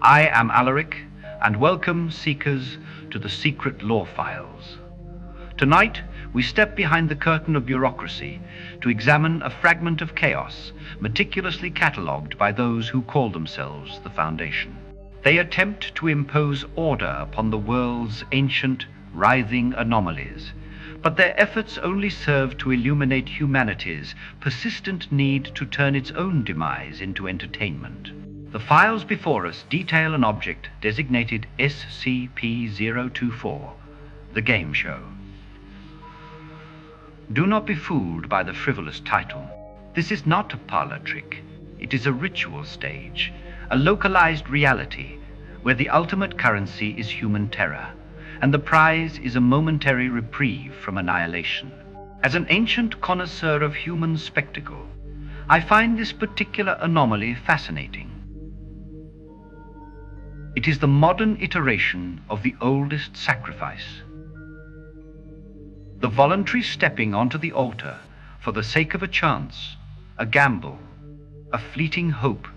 I am Alaric, and welcome, seekers, to the Secret Law Files. Tonight, we step behind the curtain of bureaucracy to examine a fragment of chaos meticulously catalogued by those who call themselves the Foundation. They attempt to impose order upon the world's ancient, writhing anomalies, but their efforts only serve to illuminate humanity's persistent need to turn its own demise into entertainment. The files before us detail an object designated SCP-024, the game show. Do not be fooled by the frivolous title. This is not a parlor trick. It is a ritual stage, a localized reality where the ultimate currency is human terror, and the prize is a momentary reprieve from annihilation. As an ancient connoisseur of human spectacle, I find this particular anomaly fascinating. It is the modern iteration of the oldest sacrifice. The voluntary stepping onto the altar for the sake of a chance, a gamble, a fleeting hope.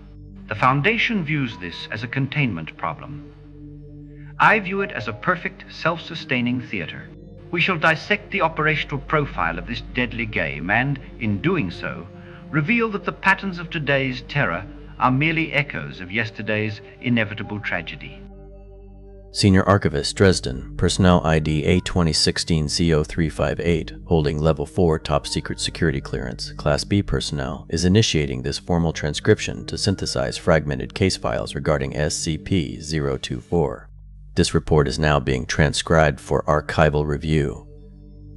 The Foundation views this as a containment problem. I view it as a perfect self-sustaining theater. We shall dissect the operational profile of this deadly game and, in doing so, reveal that the patterns of today's terror are merely echoes of yesterday's inevitable tragedy. Senior Archivist, Dresden, Personnel ID A2016-CO358, holding Level 4 Top Secret Security Clearance, Class B personnel, is initiating this formal transcription to synthesize fragmented case files regarding SCP-024. This report is now being transcribed for archival review.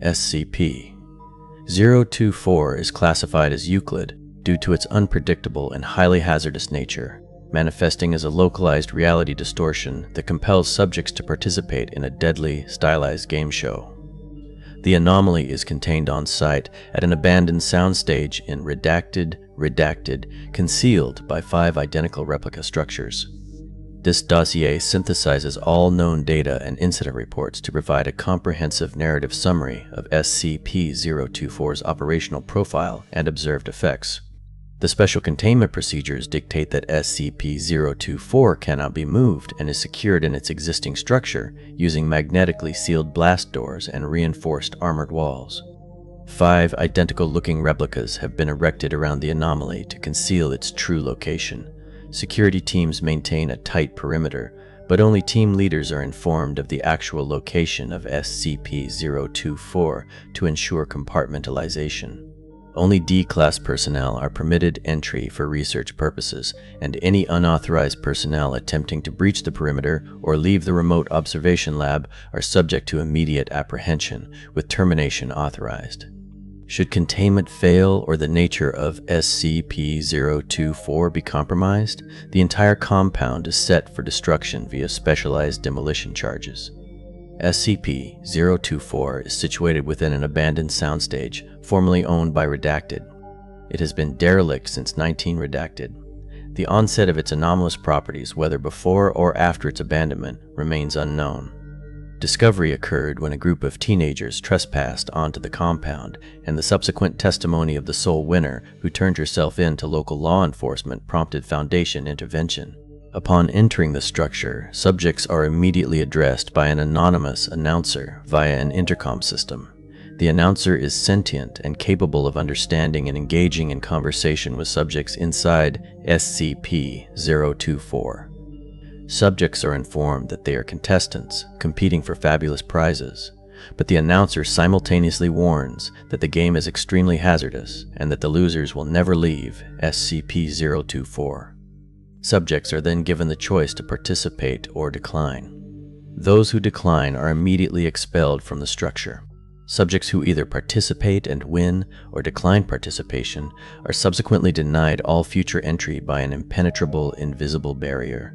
SCP-024 is classified as Euclid due to its unpredictable and highly hazardous nature, manifesting as a localized reality distortion that compels subjects to participate in a deadly, stylized game show. The anomaly is contained on site at an abandoned soundstage in redacted, concealed by 5 identical replica structures. This dossier synthesizes all known data and incident reports to provide a comprehensive narrative summary of SCP-024's operational profile and observed effects. The special containment procedures dictate that SCP-024 cannot be moved and is secured in its existing structure using magnetically sealed blast doors and reinforced armored walls. 5 identical-looking replicas have been erected around the anomaly to conceal its true location. Security teams maintain a tight perimeter, but only team leaders are informed of the actual location of SCP-024 to ensure compartmentalization. Only D-Class personnel are permitted entry for research purposes, and any unauthorized personnel attempting to breach the perimeter or leave the remote observation lab are subject to immediate apprehension, with termination authorized. Should containment fail or the nature of SCP-024 be compromised, the entire compound is set for destruction via specialized demolition charges. SCP-024 is situated within an abandoned soundstage, formerly owned by Redacted. It has been derelict since 19-Redacted. The onset of its anomalous properties, whether before or after its abandonment, remains unknown. Discovery occurred when a group of teenagers trespassed onto the compound, and the subsequent testimony of the sole winner, who turned herself in to local law enforcement, prompted Foundation intervention. Upon entering the structure, subjects are immediately addressed by an anonymous announcer via an intercom system. The announcer is sentient and capable of understanding and engaging in conversation with subjects inside SCP-024. Subjects are informed that they are contestants competing for fabulous prizes, but the announcer simultaneously warns that the game is extremely hazardous and that the losers will never leave SCP-024. Subjects are then given the choice to participate or decline. Those who decline are immediately expelled from the structure. Subjects who either participate and win or decline participation are subsequently denied all future entry by an impenetrable, invisible barrier.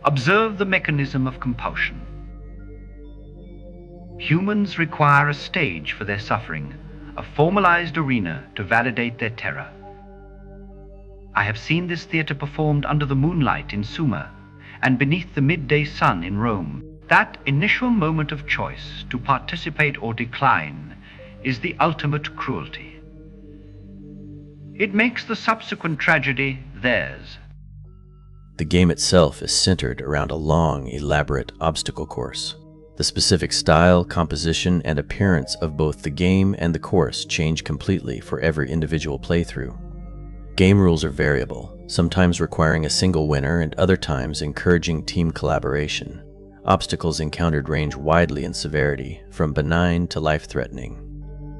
Observe the mechanism of compulsion. Humans require a stage for their suffering, a formalized arena to validate their terror. I have seen this theater performed under the moonlight in Sumer and beneath the midday sun in Rome. That initial moment of choice to participate or decline is the ultimate cruelty. It makes the subsequent tragedy theirs. The game itself is centered around a long, elaborate obstacle course. The specific style, composition, and appearance of both the game and the course change completely for every individual playthrough. Game rules are variable, sometimes requiring a single winner and other times encouraging team collaboration. Obstacles encountered range widely in severity, from benign to life-threatening.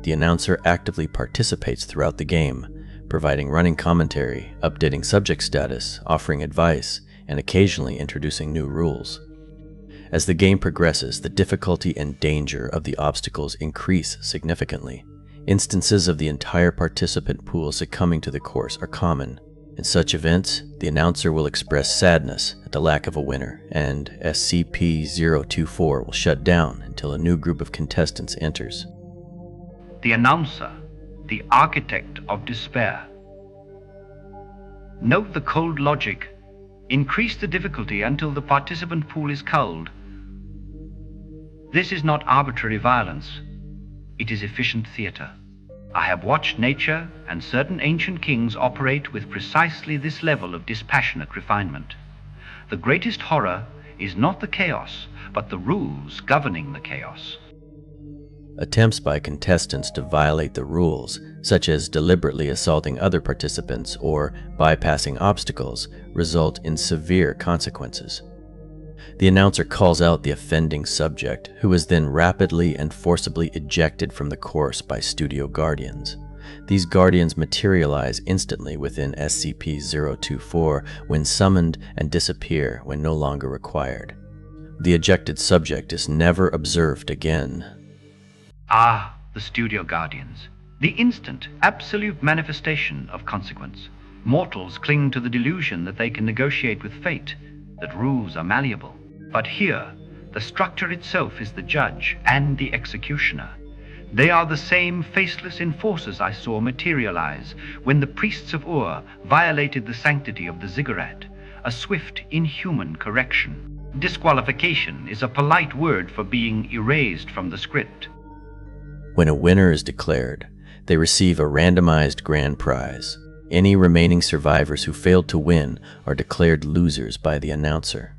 The announcer actively participates throughout the game, providing running commentary, updating subject status, offering advice, and occasionally introducing new rules. As the game progresses, the difficulty and danger of the obstacles increase significantly. Instances of the entire participant pool succumbing to the course are common. In such events, the announcer will express sadness at the lack of a winner, and SCP-024 will shut down until a new group of contestants enters. The announcer, the architect of despair. Note the cold logic. Increase the difficulty until the participant pool is culled. This is not arbitrary violence. It is efficient theater. I have watched nature and certain ancient kings operate with precisely this level of dispassionate refinement. The greatest horror is not the chaos, but the rules governing the chaos. Attempts by contestants to violate the rules, such as deliberately assaulting other participants or bypassing obstacles, result in severe consequences. The announcer calls out the offending subject, who is then rapidly and forcibly ejected from the course by studio guardians. These guardians materialize instantly within SCP-024 when summoned and disappear when no longer required. The ejected subject is never observed again. Ah, the studio guardians. The instant, absolute manifestation of consequence. Mortals cling to the delusion that they can negotiate with fate, that rules are malleable. But here, the structure itself is the judge and the executioner. They are the same faceless enforcers I saw materialize when the priests of Ur violated the sanctity of the ziggurat, a swift, inhuman correction. Disqualification is a polite word for being erased from the script. When a winner is declared, they receive a randomized grand prize. Any remaining survivors who failed to win are declared losers by the announcer.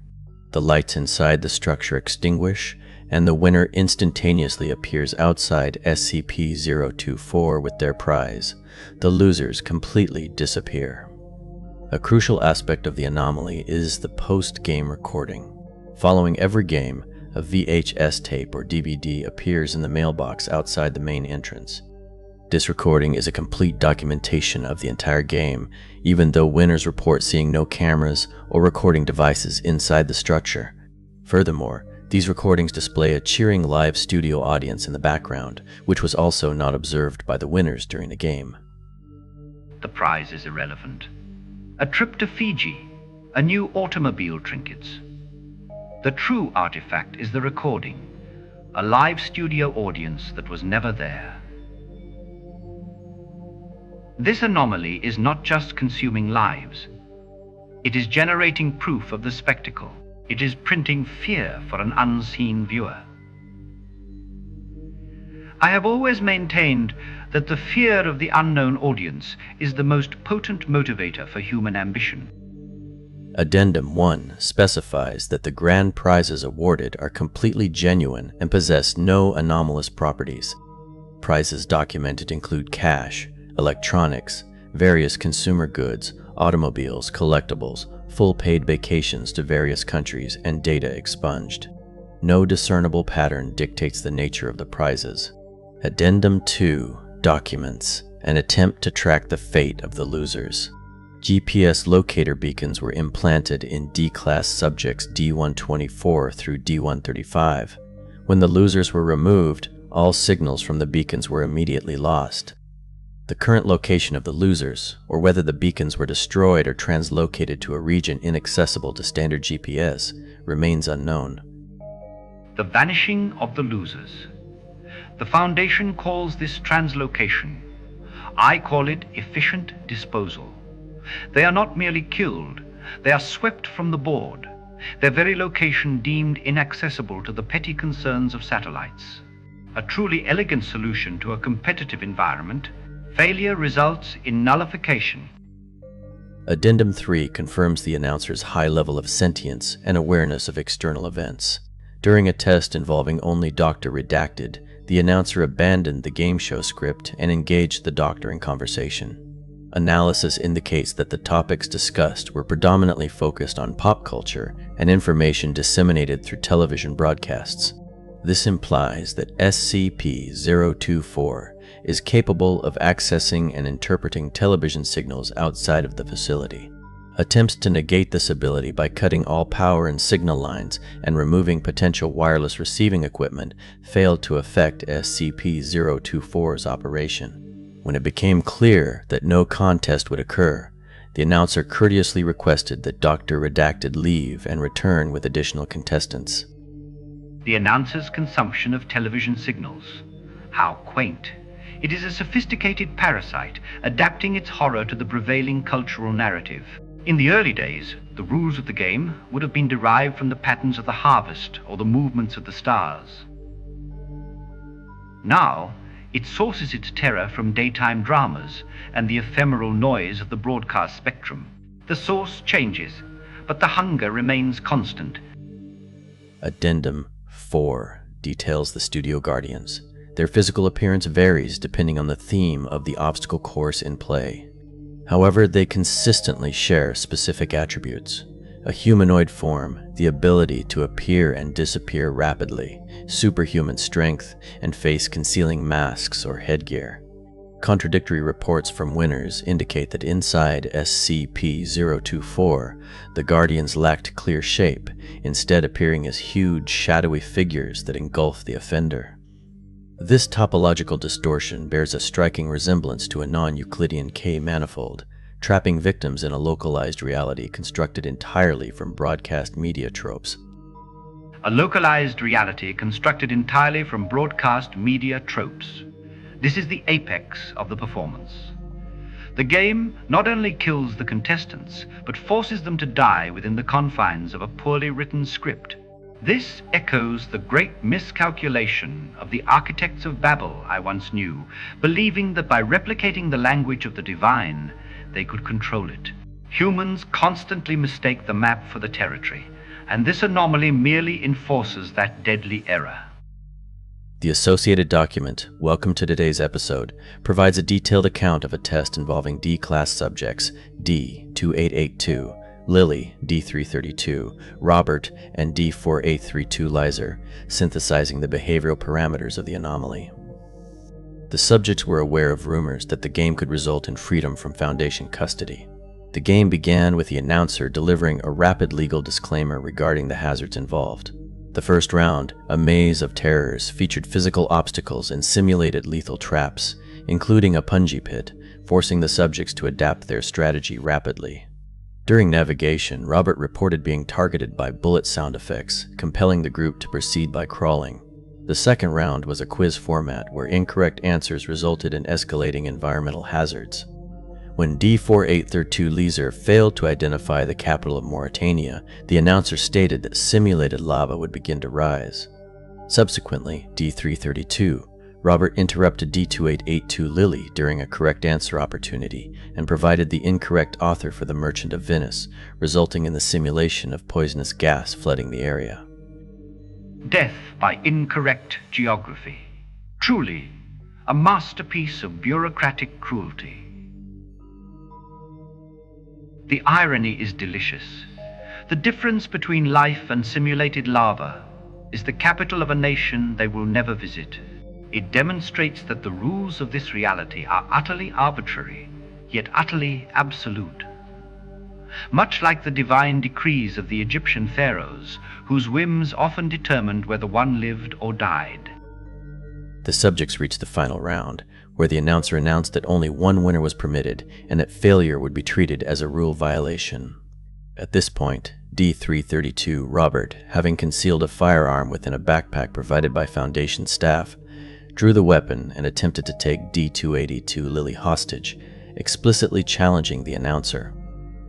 The lights inside the structure extinguish, and the winner instantaneously appears outside SCP-024 with their prize. The losers completely disappear. A crucial aspect of the anomaly is the post-game recording. Following every game, a VHS tape or DVD appears in the mailbox outside the main entrance. This recording is a complete documentation of the entire game, even though winners report seeing no cameras or recording devices inside the structure. Furthermore, these recordings display a cheering live studio audience in the background, which was also not observed by the winners during the game. The prize is irrelevant. A trip to Fiji, a new automobile trinkets. The true artifact is the recording, a live studio audience that was never there. This anomaly is not just consuming lives. It is generating proof of the spectacle. It is printing fear for an unseen viewer. I have always maintained that the fear of the unknown audience is the most potent motivator for human ambition. Addendum 1 specifies that the grand prizes awarded are completely genuine and possess no anomalous properties. Prizes documented include cash, electronics, various consumer goods, automobiles, collectibles, full paid vacations to various countries, and data expunged. No discernible pattern dictates the nature of the prizes. Addendum 2 documents an attempt to track the fate of the losers. GPS locator beacons were implanted in D-Class subjects D-124 through D-135. When the losers were removed, all signals from the beacons were immediately lost. The current location of the losers, or whether the beacons were destroyed or translocated to a region inaccessible to standard GPS, remains unknown. The vanishing of the losers. The Foundation calls this translocation. I call it efficient disposal. They are not merely killed, they are swept from the board, their very location deemed inaccessible to the petty concerns of satellites. A truly elegant solution to a competitive environment. Failure results in nullification. Addendum 3 confirms the announcer's high level of sentience and awareness of external events. During a test involving only Dr. Redacted, the announcer abandoned the game show script and engaged the Doctor in conversation. Analysis indicates that the topics discussed were predominantly focused on pop culture and information disseminated through television broadcasts. This implies that SCP-024 is capable of accessing and interpreting television signals outside of the facility. Attempts to negate this ability by cutting all power and signal lines and removing potential wireless receiving equipment failed to affect SCP-024's operation. When it became clear that no contest would occur, the announcer courteously requested that Dr. Redacted leave and return with additional contestants. The announcer's consumption of television signals. How quaint. It is a sophisticated parasite, adapting its horror to the prevailing cultural narrative. In the early days, the rules of the game would have been derived from the patterns of the harvest or the movements of the stars. Now, it sources its terror from daytime dramas and the ephemeral noise of the broadcast spectrum. The source changes, but the hunger remains constant. Addendum 4 details the Studio Guardians. Their physical appearance varies depending on the theme of the obstacle course in play. However, they consistently share specific attributes: a humanoid form, the ability to appear and disappear rapidly, superhuman strength, and face-concealing masks or headgear. Contradictory reports from winners indicate that inside SCP-024, the Guardians lacked clear shape, instead appearing as huge, shadowy figures that engulf the offender. This topological distortion bears a striking resemblance to a non-Euclidean K-manifold, trapping victims in a localized reality constructed entirely from broadcast media tropes. A localized reality constructed entirely from broadcast media tropes. This is the apex of the performance. The game not only kills the contestants, but forces them to die within the confines of a poorly written script. This echoes the great miscalculation of the architects of Babel I once knew, believing that by replicating the language of the divine, they could control it. Humans constantly mistake the map for the territory, and this anomaly merely enforces that deadly error. The associated document, Welcome to Today's Episode, provides a detailed account of a test involving D-class subjects D-2882, Lily, D-332, Robert, and D-4832 Lizer, synthesizing the behavioral parameters of the anomaly. The subjects were aware of rumors that the game could result in freedom from Foundation custody. The game began with the announcer delivering a rapid legal disclaimer regarding the hazards involved. The first round, a maze of terrors, featured physical obstacles and simulated lethal traps, including a punji pit, forcing the subjects to adapt their strategy rapidly. During navigation, Robert reported being targeted by bullet sound effects, compelling the group to proceed by crawling. The second round was a quiz format where incorrect answers resulted in escalating environmental hazards. When D-4832 Lizer failed to identify the capital of Mauritania, the announcer stated that simulated lava would begin to rise. Subsequently, D-332, Robert interrupted D-2882 Lily during a correct answer opportunity and provided the incorrect author for The Merchant of Venice, resulting in the simulation of poisonous gas flooding the area. Death by incorrect geography. Truly, a masterpiece of bureaucratic cruelty. The irony is delicious. The difference between life and simulated lava is the capital of a nation they will never visit. It demonstrates that the rules of this reality are utterly arbitrary, yet utterly absolute. Much like the divine decrees of the Egyptian pharaohs, whose whims often determined whether one lived or died. The subjects reached the final round, where the announcer announced that only one winner was permitted and that failure would be treated as a rule violation. At this point, D-332 Robert, having concealed a firearm within a backpack provided by Foundation staff, drew the weapon and attempted to take D-282 Lily hostage, explicitly challenging the announcer.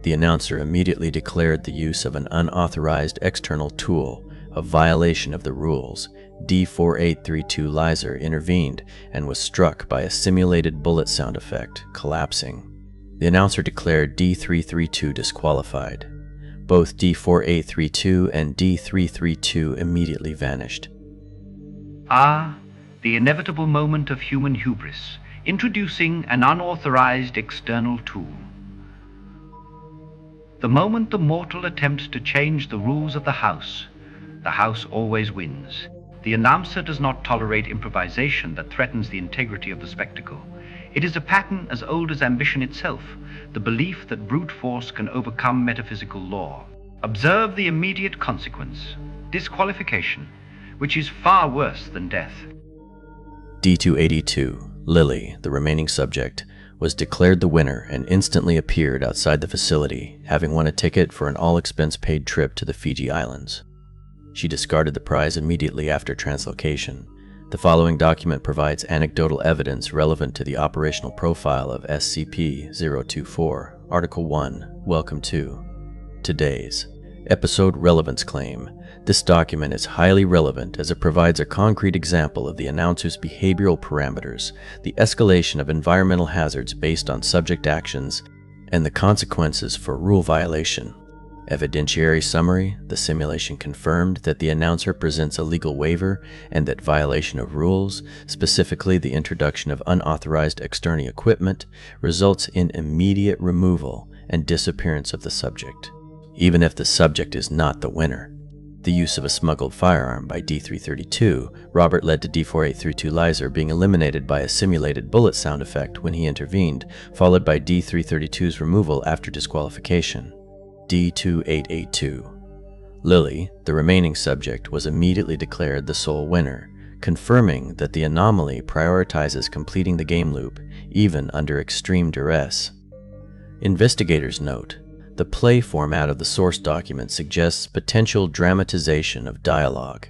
The announcer immediately declared the use of an unauthorized external tool a violation of the rules. D-4832 Lizer intervened and was struck by a simulated bullet sound effect, collapsing. The announcer declared D332 disqualified. Both D4832 and D332 immediately vanished. Ah, the inevitable moment of human hubris, introducing an unauthorized external tool. The moment the mortal attempts to change the rules of the house always wins. The announcer does not tolerate improvisation that threatens the integrity of the spectacle. It is a pattern as old as ambition itself, the belief that brute force can overcome metaphysical law. Observe the immediate consequence, disqualification, which is far worse than death. D282, Lily, the remaining subject, was declared the winner and instantly appeared outside the facility, having won a ticket for an all-expense-paid trip to the Fiji Islands. She discarded the prize immediately after translocation. The following document provides anecdotal evidence relevant to the operational profile of SCP-024, Article 1, Welcome to Today's Episode Relevance Claim. This document is highly relevant as it provides a concrete example of the announcer's behavioral parameters, the escalation of environmental hazards based on subject actions, and the consequences for rule violation. Evidentiary summary: the simulation confirmed that the announcer presents a legal waiver and that violation of rules, specifically the introduction of unauthorized external equipment, results in immediate removal and disappearance of the subject, even if the subject is not the winner. The use of a smuggled firearm by D332, Robert led to D4832 Lizer being eliminated by a simulated bullet sound effect when he intervened, followed by D332's removal after disqualification. D2882. Lily, the remaining subject, was immediately declared the sole winner, confirming that the anomaly prioritizes completing the game loop, even under extreme duress. Investigators note: the play format of the source document suggests potential dramatization of dialogue,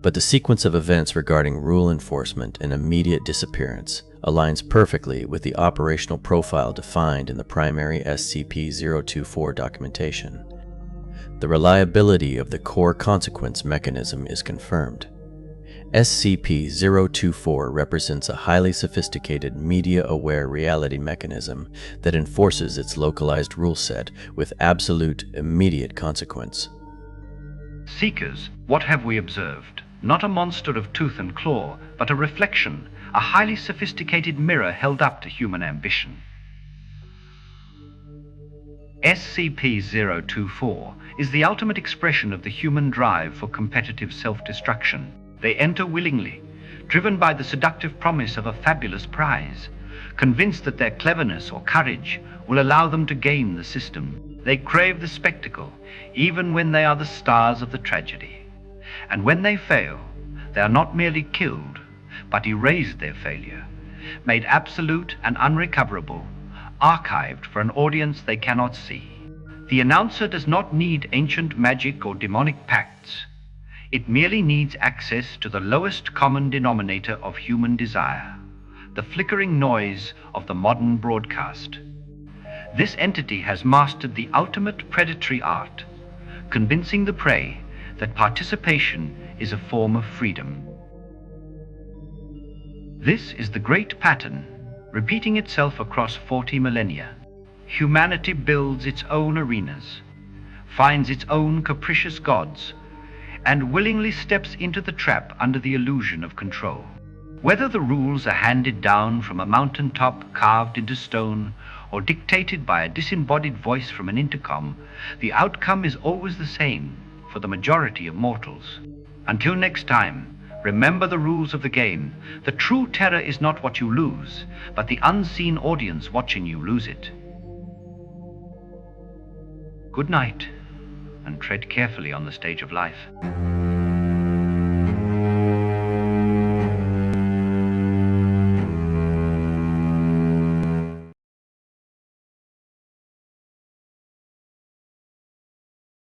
but the sequence of events regarding rule enforcement and immediate disappearance aligns perfectly with the operational profile defined in the primary SCP-024 documentation. The reliability of the core consequence mechanism is confirmed. SCP-024 represents a highly sophisticated media-aware reality mechanism that enforces its localized rule set with absolute, immediate consequence. Seekers, what have we observed? Not a monster of tooth and claw, but a reflection, a highly sophisticated mirror held up to human ambition. SCP-024 is the ultimate expression of the human drive for competitive self-destruction. They enter willingly, driven by the seductive promise of a fabulous prize, convinced that their cleverness or courage will allow them to gain the system. They crave the spectacle, even when they are the stars of the tragedy. And when they fail, they are not merely killed, but erased their failure, made absolute and unrecoverable, archived for an audience they cannot see. The announcer does not need ancient magic or demonic pacts. It merely needs access to the lowest common denominator of human desire, the flickering noise of the modern broadcast. This entity has mastered the ultimate predatory art, convincing the prey that participation is a form of freedom. This is the great pattern, repeating itself across 40 millennia. Humanity builds its own arenas, finds its own capricious gods, and willingly steps into the trap under the illusion of control. Whether the rules are handed down from a mountaintop carved into stone or dictated by a disembodied voice from an intercom, the outcome is always the same for the majority of mortals. Until next time, remember the rules of the game. The true terror is not what you lose, but the unseen audience watching you lose it. Good night, and tread carefully on the stage of life.